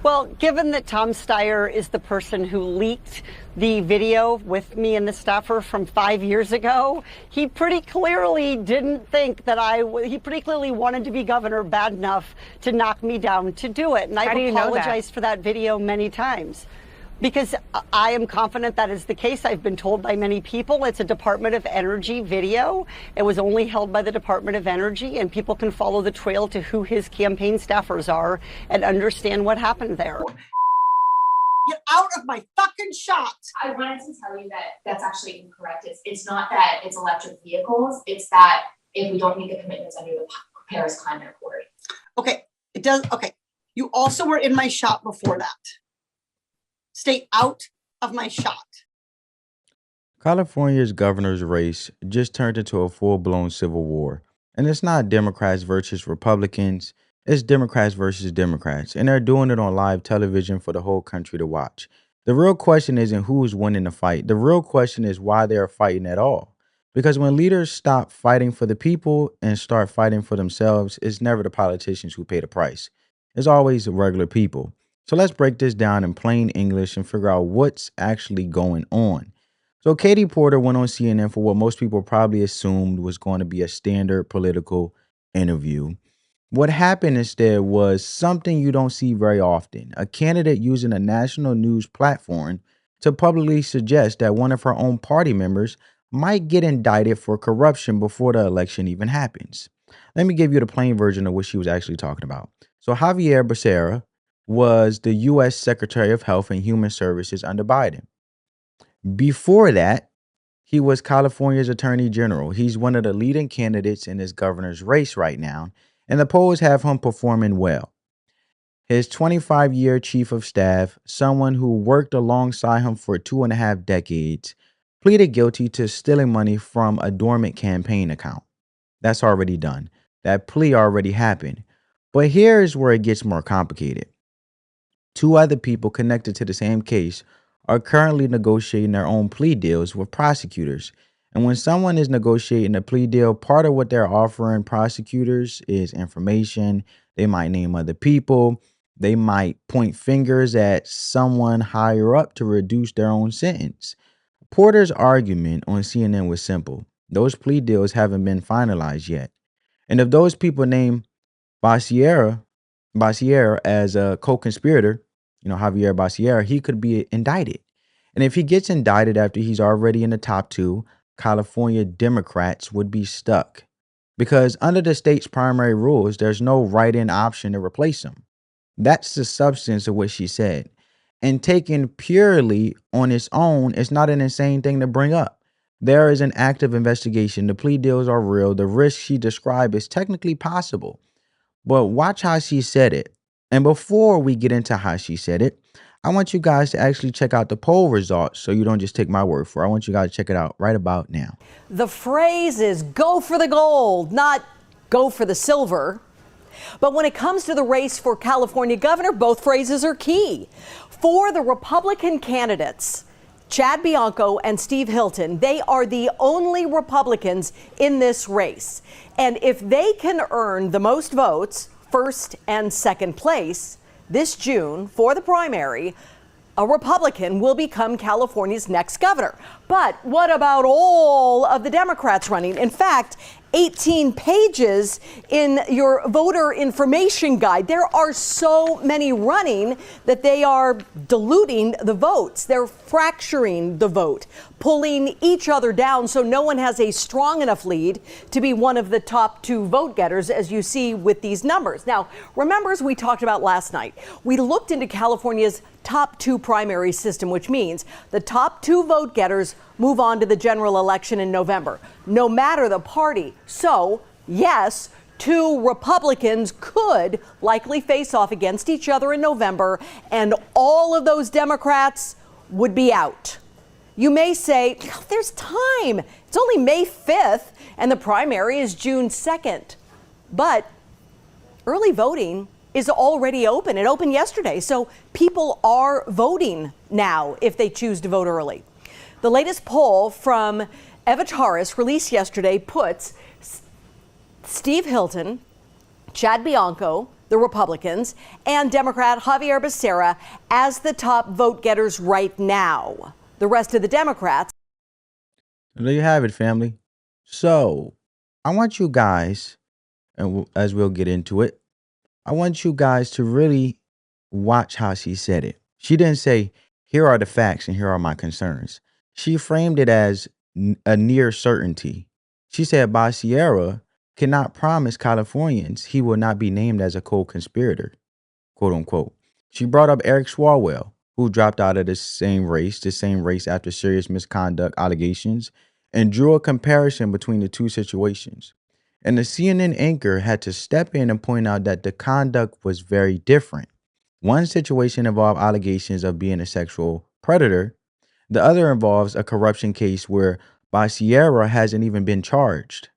Well, given that Tom Steyer is the person who leaked the video with me and the staffer from 5 years ago, he pretty clearly didn't think that he pretty clearly wanted to be governor bad enough to knock me down to do it. And I've apologized for that video many times. Because I am confident that is the case. I've been told by many people it's a Department of Energy video. It was only held by the Department of Energy, and people can follow the trail to who his campaign staffers are and understand what happened there. Get out of my fucking shot. I wanted to tell you that that's actually incorrect. It's not that it's electric vehicles. It's that if we don't meet the commitments under the Paris Climate Accord. Okay, it does. Okay, you also were in my shot before that. Stay out of my shot. California's governor's race just turned into a full-blown civil war. And it's not Democrats versus Republicans, it's Democrats versus Democrats. And they're doing it on live television for the whole country to watch. The real question isn't who's winning the fight. The real question is why they're fighting at all. Because when leaders stop fighting for the people and start fighting for themselves, it's never the politicians who pay the price. It's always regular people. So let's break this down in plain English and figure out what's actually going on. So Katie Porter went on CNN for what most people probably assumed was going to be a standard political interview. What happened instead was something you don't see very often. A candidate using a national news platform to publicly suggest that one of her own party members might get indicted for corruption before the election even happens. Let me give you the plain version of what she was actually talking about. So Javier Basera was the U.S. Secretary of Health and Human Services under Biden. Before that, he was California's Attorney General. He's one of the leading candidates in this governor's race right now, and the polls have him performing well. His 25-year chief of staff, someone who worked alongside him for 2.5 decades, pleaded guilty to stealing money from a dormant campaign account. That's already done. That plea already happened. But here's where it gets more complicated. 2 other people connected to the same case are currently negotiating their own plea deals with prosecutors. And when someone is negotiating a plea deal, part of what they're offering prosecutors is information. They might name other people. They might point fingers at someone higher up to reduce their own sentence. Porter's argument on CNN was simple. Those plea deals haven't been finalized yet. And if those people name Becerra as a co-conspirator, Javier Basera, he could be indicted. And if he gets indicted after he's already in the top 2, California Democrats would be stuck. Because under the state's primary rules, there's no write-in option to replace him. That's the substance of what she said. And taken purely on its own, it's not an insane thing to bring up. There is an active investigation. The plea deals are real. The risk she described is technically possible. But watch how she said it. And before we get into how she said it, I want you guys to actually check out the poll results so you don't just take my word for it. I want you guys to check it out right about now. The phrase is go for the gold, not go for the silver. But when it comes to the race for California governor, both phrases are key. For the Republican candidates, Chad Bianco and Steve Hilton, they are the only Republicans in this race. And if they can earn the most votes, first and second place, this June for the primary, a Republican will become California's next governor. But what about all of the Democrats running? In fact, 18 pages in your voter information guide. There are so many running that they are diluting the votes. They're fracturing the vote, pulling each other down so no one has a strong enough lead to be one of the top 2 vote getters, as you see with these numbers. Now, remember, as we talked about last night, we looked into California's top 2 primary system, which means the top 2 vote getters move on to the general election in November, no matter the party. So, yes, 2 Republicans could likely face off against each other in November, and all of those Democrats would be out. You may say, there's time. It's only May 5th, and the primary is June 2nd. But early voting is already open. It opened yesterday, so people are voting now if they choose to vote early. The latest poll from Evataris released yesterday puts Steve Hilton, Chad Bianco, the Republicans, and Democrat Javier Basera as the top vote getters right now. The rest of the Democrats. There you have it, family. So I want you guys, and as we'll get into it, I want you guys to really watch how she said it. She didn't say, here are the facts and here are my concerns. She framed it as a near certainty. She said Becerra cannot promise Californians he will not be named as a co-conspirator, quote unquote. She brought up Eric Swalwell, who dropped out of the same race after serious misconduct allegations, and drew a comparison between the two situations. And the CNN anchor had to step in and point out that the conduct was very different. One situation involved allegations of being a sexual predator. The other involves a corruption case where Becerra hasn't even been charged.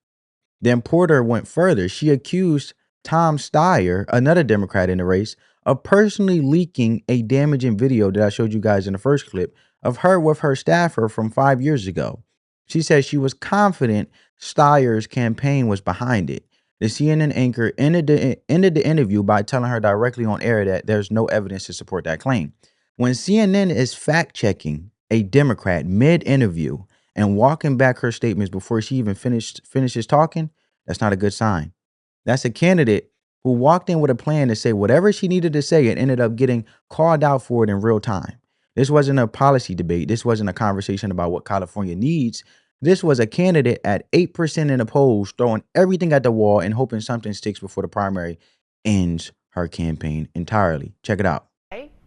Then Porter went further. She accused Tom Steyer, another Democrat in the race, of personally leaking a damaging video that I showed you guys in the first clip of her with her staffer from 5 years ago. She said she was confident Steyer's campaign was behind it. The CNN anchor ended the interview by telling her directly on air that there's no evidence to support that claim. When CNN is fact-checking a Democrat mid-interview and walking back her statements before she even finishes talking, that's not a good sign. That's a candidate who walked in with a plan to say whatever she needed to say and ended up getting called out for it in real time. This wasn't a policy debate. This wasn't a conversation about what California needs. This was a candidate at 8% in the polls throwing everything at the wall and hoping something sticks before the primary ends her campaign entirely. Check it out.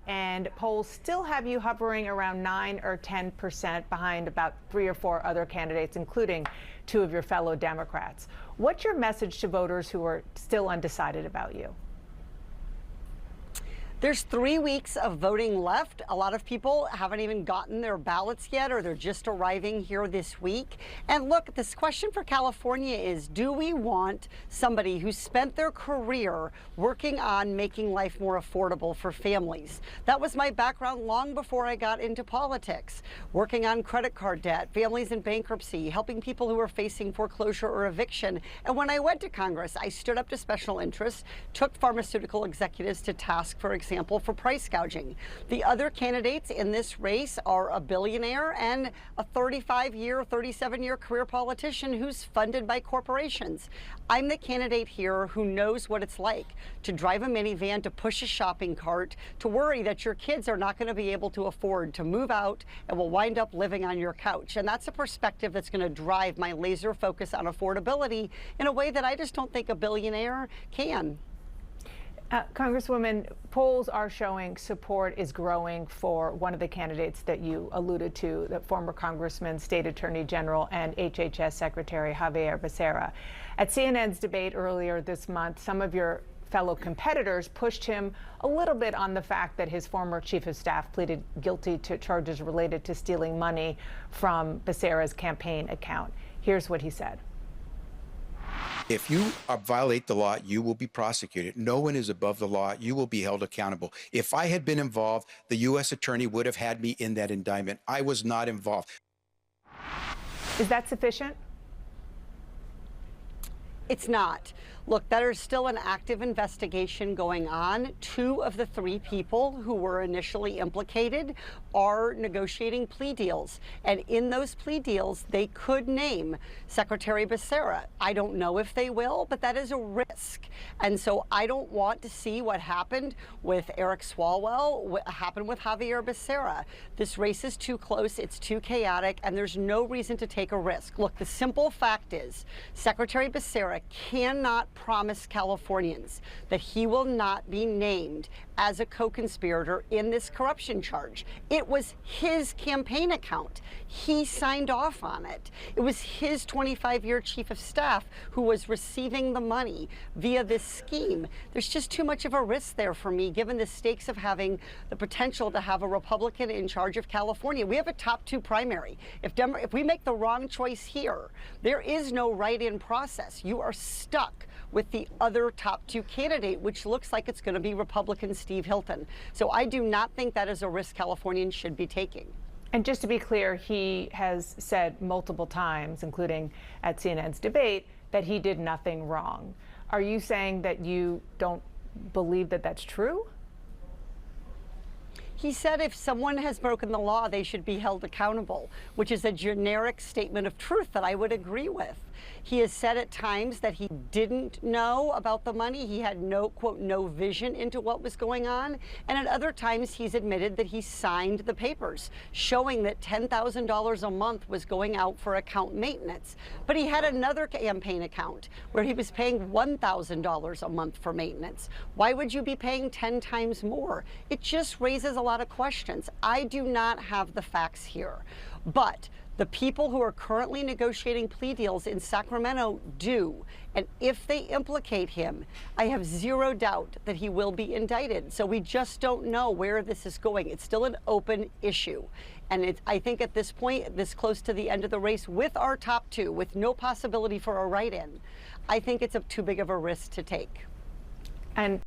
And polls still have you hovering around 9 or 10% behind about 3 or 4 other candidates, including 2 of your fellow Democrats. What's your message to voters who are still undecided about you? There's 3 weeks of voting left. A lot of people haven't even gotten their ballots yet, or they're just arriving here this week. And look, this question for California is, do we want somebody who spent their career working on making life more affordable for families? That was my background long before I got into politics, working on credit card debt, families in bankruptcy, helping people who are facing foreclosure or eviction. And when I went to Congress, I stood up to special interests, took pharmaceutical executives to task, for example, for price gouging. The other candidates in this race are a billionaire and a 35-year, 37-year career politician who's funded by corporations. I'm the candidate here who knows what it's like to drive a minivan, to push a shopping cart, to worry that your kids are not going to be able to afford to move out and will wind up living on your couch. And that's a perspective that's going to drive my laser focus on affordability in a way that I just don't think a billionaire can. Congresswoman, polls are showing support is growing for one of the candidates that you alluded to, the former Congressman, State Attorney General, and HHS Secretary Javier Basera. At CNN's debate earlier this month, some of your fellow competitors pushed him a little bit on the fact that his former chief of staff pleaded guilty to charges related to stealing money from Basera's campaign account. Here's what he said. If you violate the law, you will be prosecuted. No one is above the law. You will be held accountable. If I had been involved, the U.S. attorney would have had me in that indictment. I was not involved. Is that sufficient? It's not. Look, there is still an active investigation going on. 2 of the 3 people who were initially implicated are negotiating plea deals. And in those plea deals, they could name Secretary Basera. I don't know if they will, but that is a risk. And so I don't want to see what happened with Eric Swalwell, what happened with Javier Basera. This race is too close, it's too chaotic, and there's no reason to take a risk. Look, the simple fact is Secretary Basera cannot promise Californians that he will not be named as a co-conspirator in this corruption charge. It was his campaign account. He signed off on it. It was his 25-year chief of staff who was receiving the money via this scheme. There's just too much of a risk there for me, given the stakes of having the potential to have a Republican in charge of California. We have a top 2 primary. If we make the wrong choice here, there is no write-in process. You are stuck with the other top 2 candidate, which looks like it's going to be Republican Steve Hilton. So I do not think that is a risk Californians should be taking. And just to be clear, he has said multiple times, including at CNN's debate, that he did nothing wrong. Are you saying that you don't believe that that's true? He said if someone has broken the law, they should be held accountable, which is a generic statement of truth that I would agree with. He has said at times that he didn't know about the money. He had no, quote, no vision into what was going on. And at other times, he's admitted that he signed the papers showing that $10,000 a month was going out for account maintenance. But he had another campaign account where he was paying $1,000 a month for maintenance. Why would you be paying 10 times more? It just raises a lot of questions. I do not have the facts here, but the people who are currently negotiating plea deals in Sacramento do. And if they implicate him, I have zero doubt that he will be indicted. So we just don't know where this is going. It's still an open issue. And I think at this point, this close to the end of the race with our top two, with no possibility for a write-in, I think it's too big of a risk to take. And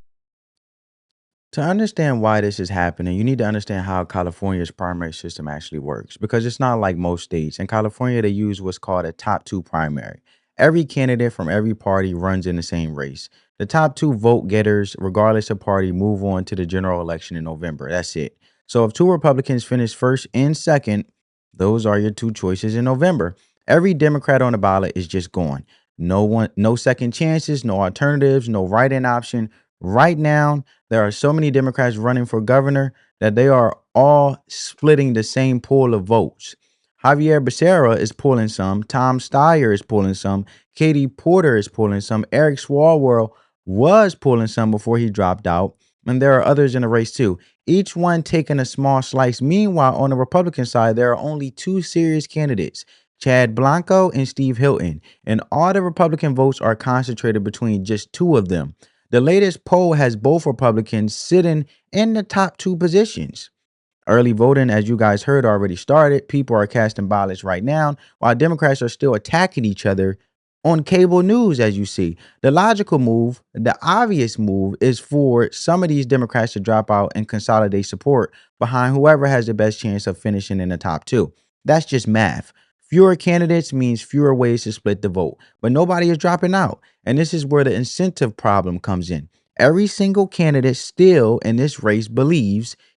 To understand why this is happening, you need to understand how California's primary system actually works, because it's not like most states. In California, they use what's called a top two primary. Every candidate from every party runs in the same race. The top two vote getters, regardless of party, move on to the general election in November. That's it. So if two Republicans finish first and second, those are your two choices in November. Every Democrat on the ballot is just gone. No second chances, no alternatives, no write-in option. Right now, there are so many Democrats running for governor that they are all splitting the same pool of votes. Javier Basera is pulling some. Tom Steyer is pulling some. Katie Porter is pulling some. Eric Swalwell was pulling some before he dropped out. And there are others in the race too. Each one taking a small slice. Meanwhile, on the Republican side, there are only two serious candidates, Chad Blanco and Steve Hilton. And all the Republican votes are concentrated between just two of them. The latest poll has both Republicans sitting in the top two positions. Early voting, as you guys heard, already started. People are casting ballots right now, while Democrats are still attacking each other on cable news, as you see. The logical move, the obvious move, is for some of these Democrats to drop out and consolidate support behind whoever has the best chance of finishing in the top two. That's just math. Fewer candidates means fewer ways to split the vote, but nobody is dropping out. And this is where the incentive problem comes in. Every single candidate still in this race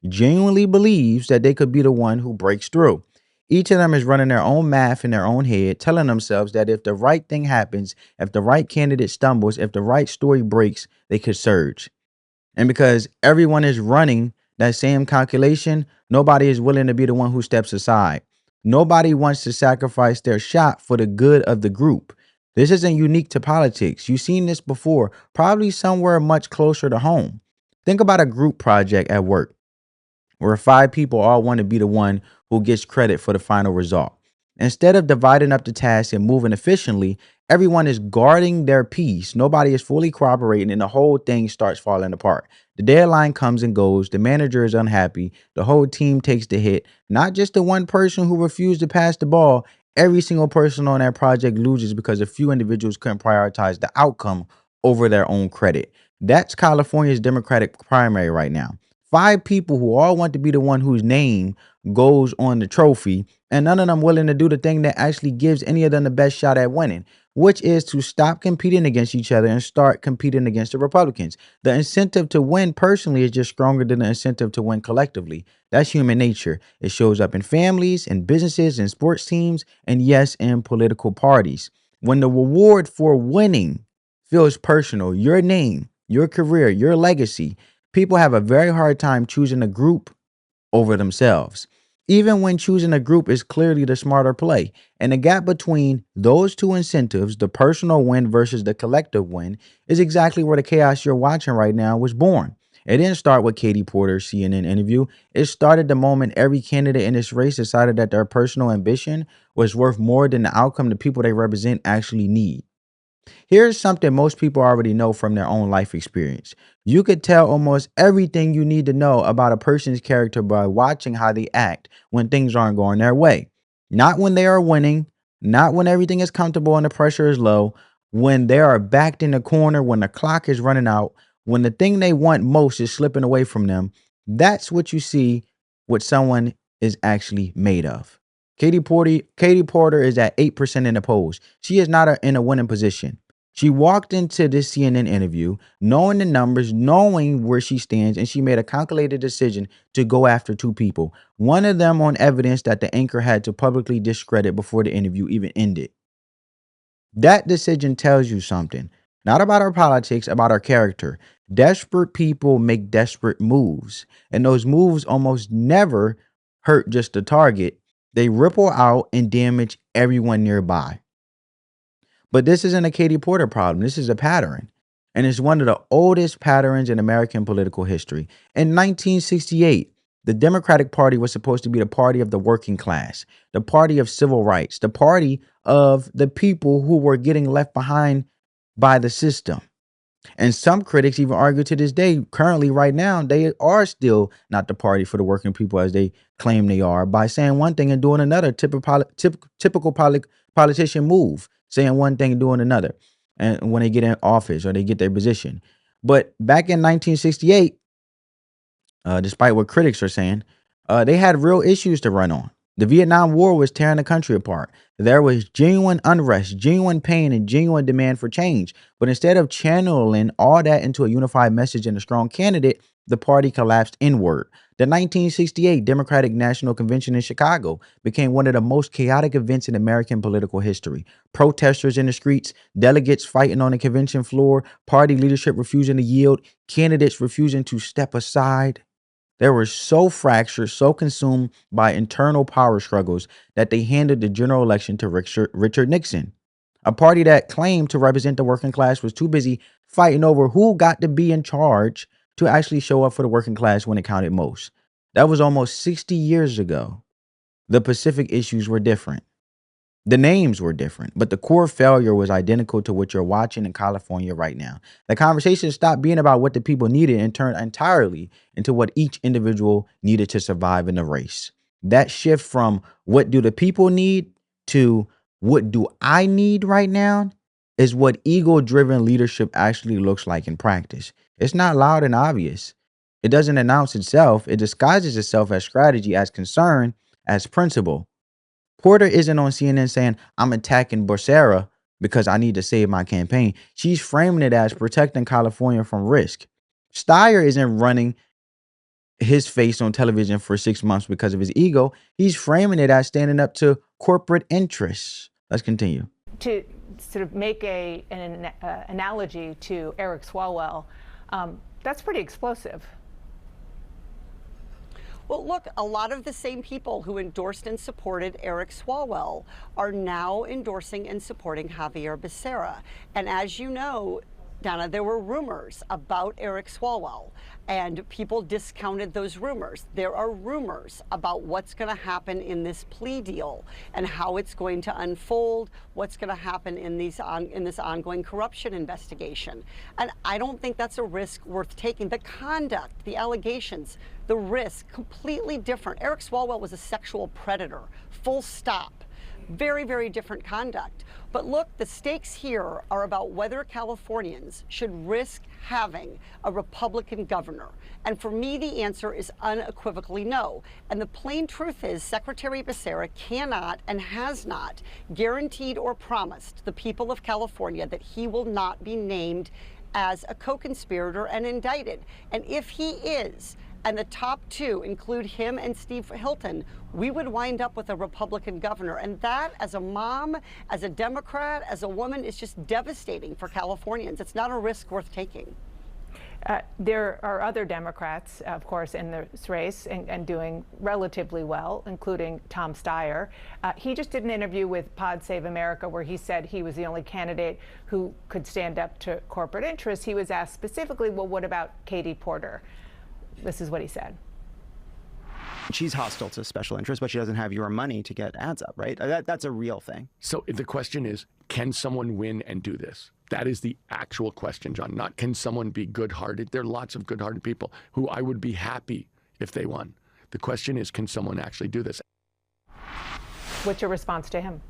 genuinely believes that they could be the one who breaks through. Each of them is running their own math in their own head, telling themselves that if the right thing happens, if the right candidate stumbles, if the right story breaks, they could surge. And because everyone is running that same calculation, nobody is willing to be the one who steps aside. Nobody wants to sacrifice their shot for the good of the group. This isn't unique to politics. You've seen this before, probably somewhere much closer to home. Think about a group project at work where 5 people all want to be the one who gets credit for the final result. Instead of dividing up the task and moving efficiently, everyone is guarding their peace. Nobody is fully cooperating, and the whole thing starts falling apart. The deadline comes and goes. The manager is unhappy. The whole team takes the hit. Not just the one person who refused to pass the ball. Every single person on that project loses because a few individuals couldn't prioritize the outcome over their own credit. That's California's Democratic primary right now. 5 people who all want to be the one whose name goes on the trophy, and none of them willing to do the thing that actually gives any of them the best shot at winning, which is to stop competing against each other and start competing against the Republicans. The incentive to win personally is just stronger than the incentive to win collectively. That's human nature. It shows up in families, in businesses, in sports teams, and yes, in political parties. When the reward for winning feels personal, your name, your career, your legacy, people have a very hard time choosing a group over themselves, even when choosing a group is clearly the smarter play. And the gap between those two incentives, the personal win versus the collective win, is exactly where the chaos you're watching right now was born. It didn't start with Katie Porter's CNN interview. It started the moment every candidate in this race decided that their personal ambition was worth more than the outcome the people they represent actually need. Here's something most people already know from their own life experience. You could tell almost everything you need to know about a person's character by watching how they act when things aren't going their way. Not when they are winning, not when everything is comfortable and the pressure is low, when they are backed in the corner, when the clock is running out, when the thing they want most is slipping away from them. That's what you see what someone is actually made of. Katie Porter is at 8% in the polls. She is not in a winning position. She walked into this CNN interview knowing the numbers, knowing where she stands, and she made a calculated decision to go after two people. One of them on evidence that the anchor had to publicly discredit before the interview even ended. That decision tells you something. Not about our politics, about our character. Desperate people make desperate moves, and those moves almost never hurt just the target. They ripple out and damage everyone nearby. But this isn't a Katie Porter problem. This is a pattern. And it's one of the oldest patterns in American political history. In 1968, the Democratic Party was supposed to be the party of the working class, the party of civil rights, the party of the people who were getting left behind by the system. And some critics even argue to this day, currently right now, they are still not the party for the working people as they claim they are, by saying one thing and doing another, typical politician move, saying one thing and doing another, and when they get in office or they get their position. But back in 1968, despite what critics are saying, they had real issues to run on. The Vietnam War was tearing the country apart. There was genuine unrest, genuine pain, and genuine demand for change. But instead of channeling all that into a unified message and a strong candidate, the party collapsed inward. The 1968 Democratic National Convention in Chicago became one of the most chaotic events in American political history. Protesters in the streets, delegates fighting on the convention floor, party leadership refusing to yield, candidates refusing to step aside. They were so fractured, so consumed by internal power struggles that they handed the general election to Richard Nixon. A party that claimed to represent the working class was too busy fighting over who got to be in charge to actually show up for the working class when it counted most. That was almost 60 years ago. The Pacific issues were different. The names were different, but the core failure was identical to what you're watching in California right now. The conversation stopped being about what the people needed and turned entirely into what each individual needed to survive in the race. That shift from what do the people need to what do I need right now is what ego-driven leadership actually looks like in practice. It's not loud and obvious. It doesn't announce itself. It disguises itself as strategy, as concern, as principle. Porter isn't on CNN saying, I'm attacking Becerra because I need to save my campaign. She's framing it as protecting California from risk. Steyer isn't running his face on television for 6 months because of his ego. He's framing it as standing up to corporate interests. Let's continue. To sort of make an analogy to Eric Swalwell, that's pretty explosive. Well, look, a lot of the same people who endorsed and supported Eric Swalwell are now endorsing and supporting Javier Basera. And as you know, Donna, there were rumors about Eric Swalwell, and people discounted those rumors. There are rumors about what's going to happen in this plea deal and how it's going to unfold, what's going to happen in this ongoing corruption investigation. And I don't think that's a risk worth taking. The conduct, the allegations, the risk, completely different. Eric Swalwell was a sexual predator, full stop. Very, very different conduct. But look, the stakes here are about whether Californians should risk having a Republican governor. And for me, the answer is unequivocally no. And the plain truth is Secretary Becerra cannot and has not guaranteed or promised the people of California that he will not be named as a co-conspirator and indicted. And if he is, and the top two include him and Steve Hilton, we would wind up with a Republican governor. And that, as a mom, as a Democrat, as a woman, is just devastating for Californians. It's not a risk worth taking. There are other Democrats, of course, in this race and doing relatively well, including Tom Steyer. He just did an interview with Pod Save America where he said he was the only candidate who could stand up to corporate interests. He was asked specifically, well, what about Katie Porter? This is what he said. She's hostile to special interests, but she doesn't have your money to get ads up, right? That's a real thing. So the question is, can someone win and do this? That is the actual question, John. Not can someone be good-hearted. There are lots of good-hearted people who I would be happy if they won. The question is, can someone actually do this? What's your response to him?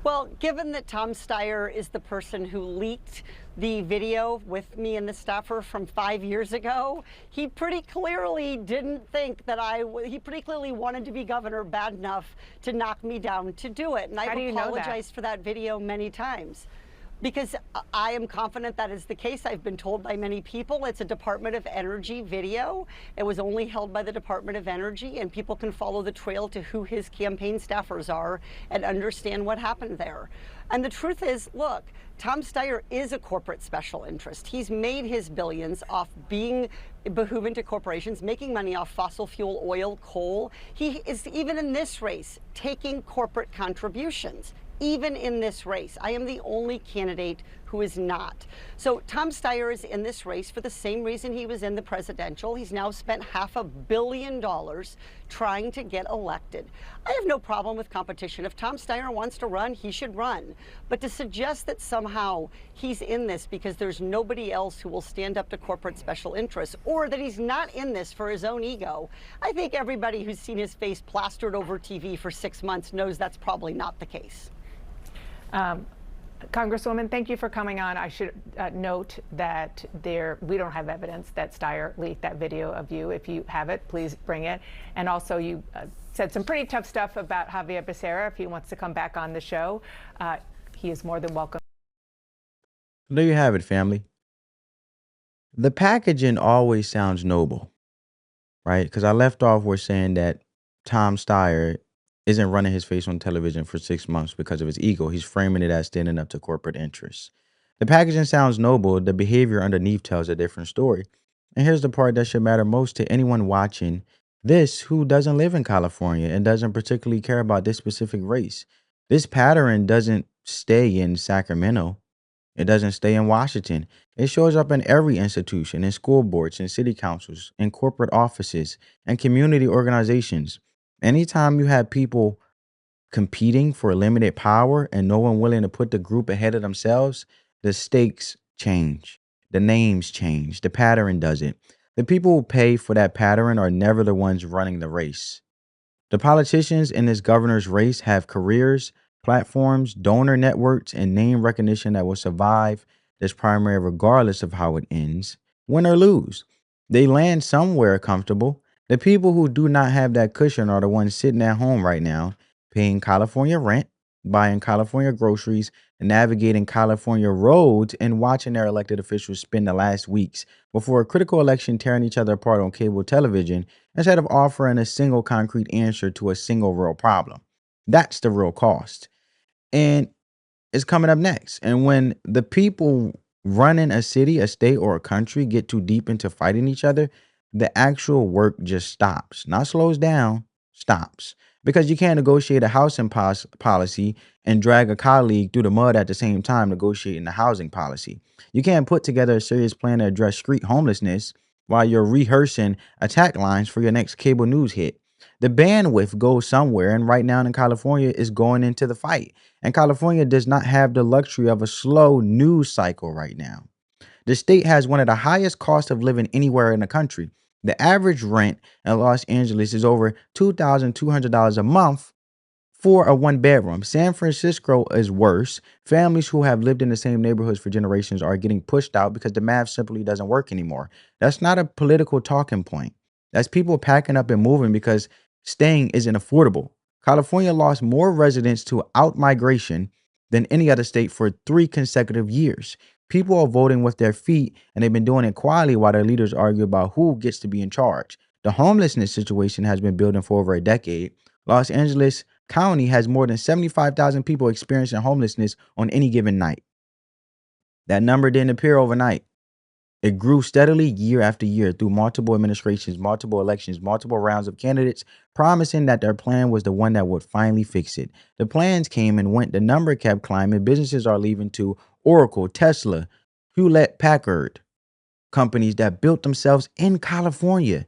Well, given that Tom Steyer is the person who leaked the video with me and the staffer from 5 years ago, he pretty clearly didn't think that he pretty clearly wanted to be governor bad enough to knock me down to do it. And I've apologized for that video many times. Because I am confident that is the case. I've been told by many people it's a Department of Energy video. It was only held by the Department of Energy, and people can follow the trail to who his campaign staffers are and understand what happened there. And the truth is, look, Tom Steyer is a corporate special interest. He's made his billions off being beholden to corporations, making money off fossil fuel, oil, coal. He is, even in this race, taking corporate contributions. Even in this race, I am the only candidate who is not. So Tom Steyer is in this race for the same reason he was in the presidential. He's now spent $500 million trying to get elected. I have no problem with competition. If Tom Steyer wants to run, he should run. But to suggest that somehow he's in this because there's nobody else who will stand up to corporate special interests, or that he's not in this for his own ego, I think everybody who's seen his face plastered over TV for 6 months knows that's probably not the case. Congresswoman, thank you for coming on. I should note that we don't have evidence that Steyer leaked that video of you. If you have it, please bring it. And also, you said some pretty tough stuff about Javier Basera. If he wants to come back on the show, he is more than welcome. There you have it, family. The packaging always sounds noble, right? Because I left off with saying that Tom Steyer isn't running his face on television for 6 months because of his ego. He's framing it as standing up to corporate interests. The packaging sounds noble. The behavior underneath tells a different story. And here's the part that should matter most to anyone watching this who doesn't live in California and doesn't particularly care about this specific race. This pattern doesn't stay in Sacramento. It doesn't stay in Washington. It shows up in every institution, in school boards, in city councils, in corporate offices, and community organizations. Anytime you have people competing for limited power and no one willing to put the group ahead of themselves, the stakes change, the names change, the pattern doesn't. The people who pay for that pattern are never the ones running the race. The politicians in this governor's race have careers, platforms, donor networks, and name recognition that will survive this primary regardless of how it ends, win or lose. They land somewhere comfortable. The people who do not have that cushion are the ones sitting at home right now, paying California rent, buying California groceries, and navigating California roads and watching their elected officials spend the last weeks before a critical election tearing each other apart on cable television instead of offering a single concrete answer to a single real problem. That's the real cost. And it's coming up next. And when the people running a city, a state, or a country get too deep into fighting each other, the actual work just stops. Not slows down, stops. Because you can't negotiate a housing policy and drag a colleague through the mud at the same time negotiating the housing policy. You can't put together a serious plan to address street homelessness while you're rehearsing attack lines for your next cable news hit. The bandwidth goes somewhere, and right now in California is going into the fight. And California does not have the luxury of a slow news cycle right now. The state has one of the highest costs of living anywhere in the country. The average rent in Los Angeles is over $2,200 a month for a one-bedroom. San Francisco is worse. Families who have lived in the same neighborhoods for generations are getting pushed out because the math simply doesn't work anymore. That's not a political talking point. That's people packing up and moving because staying isn't affordable. California lost more residents to out-migration than any other state for 3 consecutive years. People are voting with their feet, and they've been doing it quietly while their leaders argue about who gets to be in charge. The homelessness situation has been building for over a decade. Los Angeles County has more than 75,000 people experiencing homelessness on any given night. That number didn't appear overnight. It grew steadily year after year through multiple administrations, multiple elections, multiple rounds of candidates promising that their plan was the one that would finally fix it. The plans came and went. The number kept climbing. Businesses are leaving to Oracle, Tesla, Hewlett-Packard, companies that built themselves in California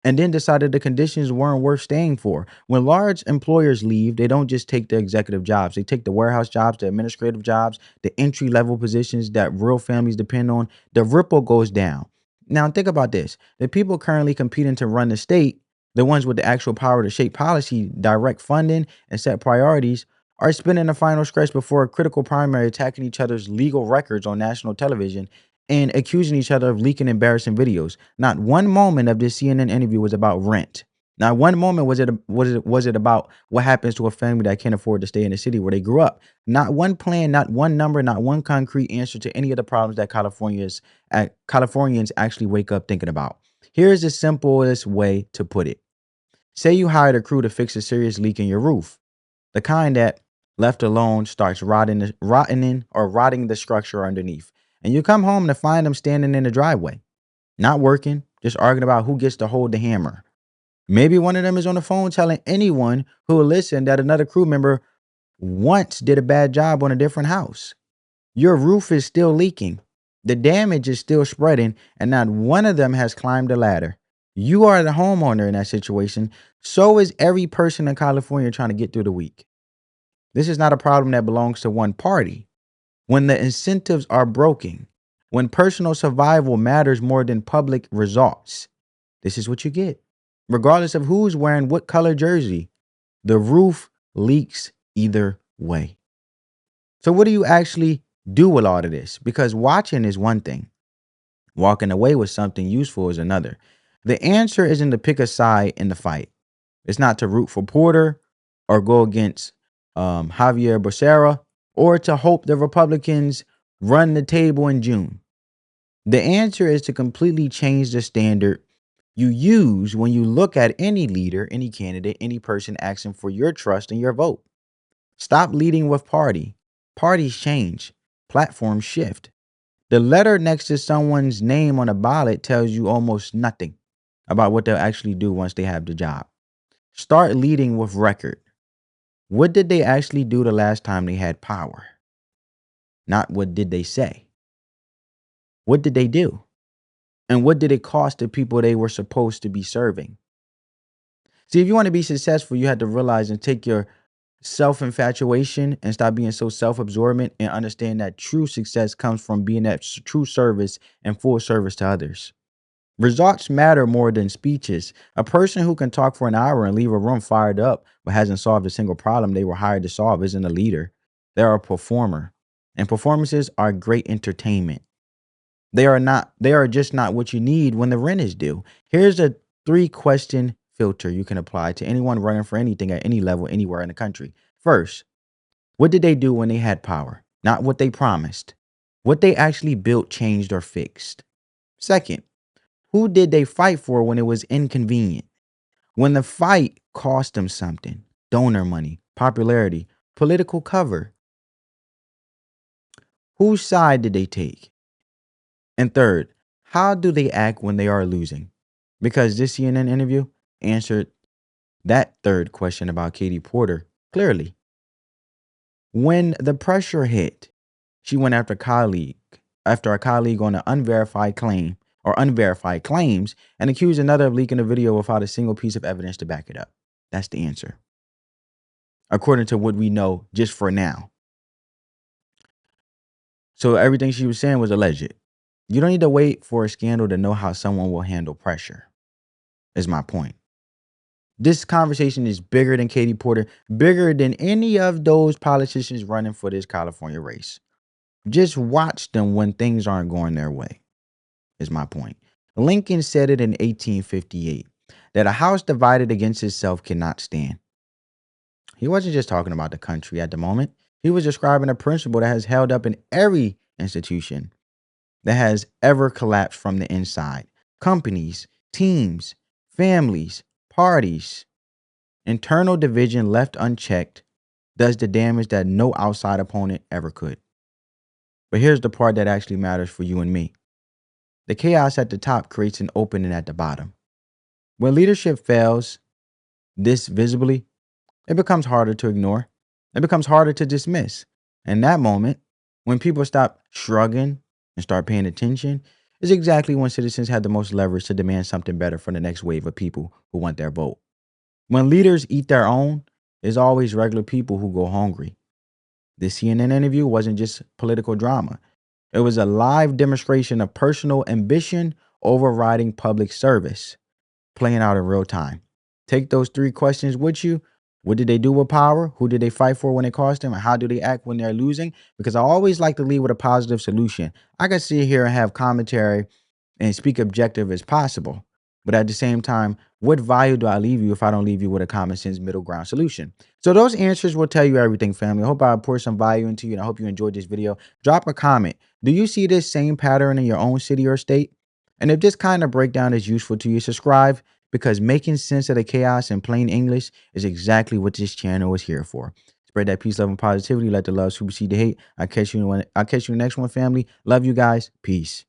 and then decided the conditions weren't worth staying for. When large employers leave, they don't just take the executive jobs. They take the warehouse jobs, the administrative jobs, the entry-level positions that real families depend on. The ripple goes down. Now, think about this. The people currently competing to run the state, the ones with the actual power to shape policy, direct funding, and set priorities, are spending the final stretch before a critical primary attacking each other's legal records on national television and accusing each other of leaking embarrassing videos. Not one moment of this CNN interview was about rent. Not one moment was it about what happens to a family that can't afford to stay in the city where they grew up. Not one plan, not one number, not one concrete answer to any of the problems that Californians actually wake up thinking about. Here's the simplest way to put it. Say you hired a crew to fix a serious leak in your roof, the kind that left alone starts rotting the structure underneath. And you come home to find them standing in the driveway, not working, just arguing about who gets to hold the hammer. Maybe one of them is on the phone telling anyone who will listen that another crew member once did a bad job on a different house. Your roof is still leaking. The damage is still spreading, and not one of them has climbed the ladder. You are the homeowner in that situation. So is every person in California trying to get through the week. This is not a problem that belongs to one party. When the incentives are broken, when personal survival matters more than public results, this is what you get. Regardless of who's wearing what color jersey, the roof leaks either way. So what do you actually do with all of this? Because watching is one thing. Walking away with something useful is another. The answer isn't to pick a side in the fight. It's not to root for Porter or go against Javier Basera or to hope the Republicans run the table in June. The answer is to completely change the standard you use when you look at any leader, any candidate, any person asking for your trust and your vote. Stop leading with party. Parties change. Platforms shift. The letter next to someone's name on a ballot tells you almost nothing about what they'll actually do once they have the job. Start leading with record. What did they actually do the last time they had power? Not what did they say. What did they do? And what did it cost the people they were supposed to be serving? See, if you want to be successful, you have to realize and take your self-infatuation and stop being so self-absorbent and understand that true success comes from being at true service and full service to others. Results matter more than speeches. A person who can talk for an hour and leave a room fired up but hasn't solved a single problem they were hired to solve isn't a leader. They're a performer. And performances are great entertainment. They are just not what you need when the rent is due. Here's a 3-question filter you can apply to anyone running for anything at any level anywhere in the country. First, what did they do when they had power? Not what they promised. What they actually built, changed, or fixed. Second, who did they fight for when it was inconvenient? When the fight cost them something, donor money, popularity, political cover. Whose side did they take? And third, how do they act when they are losing? Because this CNN interview answered that third question about Katie Porter clearly. When the pressure hit, she went after a colleague on an unverified claim or unverified claims and accused another of leaking a video without a single piece of evidence to back it up. That's the answer, according to what we know just for now. So everything she was saying was alleged. You don't need to wait for a scandal to know how someone will handle pressure, is my point. This conversation is bigger than Katie Porter, bigger than any of those politicians running for this California race. Just watch them when things aren't going their way, is my point. Lincoln said it in 1858, that a house divided against itself cannot stand. He wasn't just talking about the country at the moment. He was describing a principle that has held up in every institution that has ever collapsed from the inside. Companies, teams, families, parties. Internal division left unchecked does the damage that no outside opponent ever could. But here's the part that actually matters for you and me. The chaos at the top creates an opening at the bottom. When leadership fails this visibly, it becomes harder to ignore. It becomes harder to dismiss. And that moment, when people stop shrugging and start paying attention, is exactly when citizens have the most leverage to demand something better from the next wave of people who want their vote. When leaders eat their own, there's always regular people who go hungry. This CNN interview wasn't just political drama. It was a live demonstration of personal ambition overriding public service, playing out in real time. Take those 3 questions with you. What did they do with power? Who did they fight for when it cost them? And how do they act when they're losing? Because I always like to lead with a positive solution. I can sit here and have commentary and speak objective as possible. But at the same time, what value do I leave you if I don't leave you with a common sense middle ground solution? So those answers will tell you everything, family. I hope I poured some value into you, and I hope you enjoyed this video. Drop a comment. Do you see this same pattern in your own city or state? And if this kind of breakdown is useful to you, subscribe, because making sense of the chaos in plain English is exactly what this channel is here for. Spread that peace, love, and positivity. Let the love supersede the hate. I'll catch you in the next one, family. Love you guys. Peace.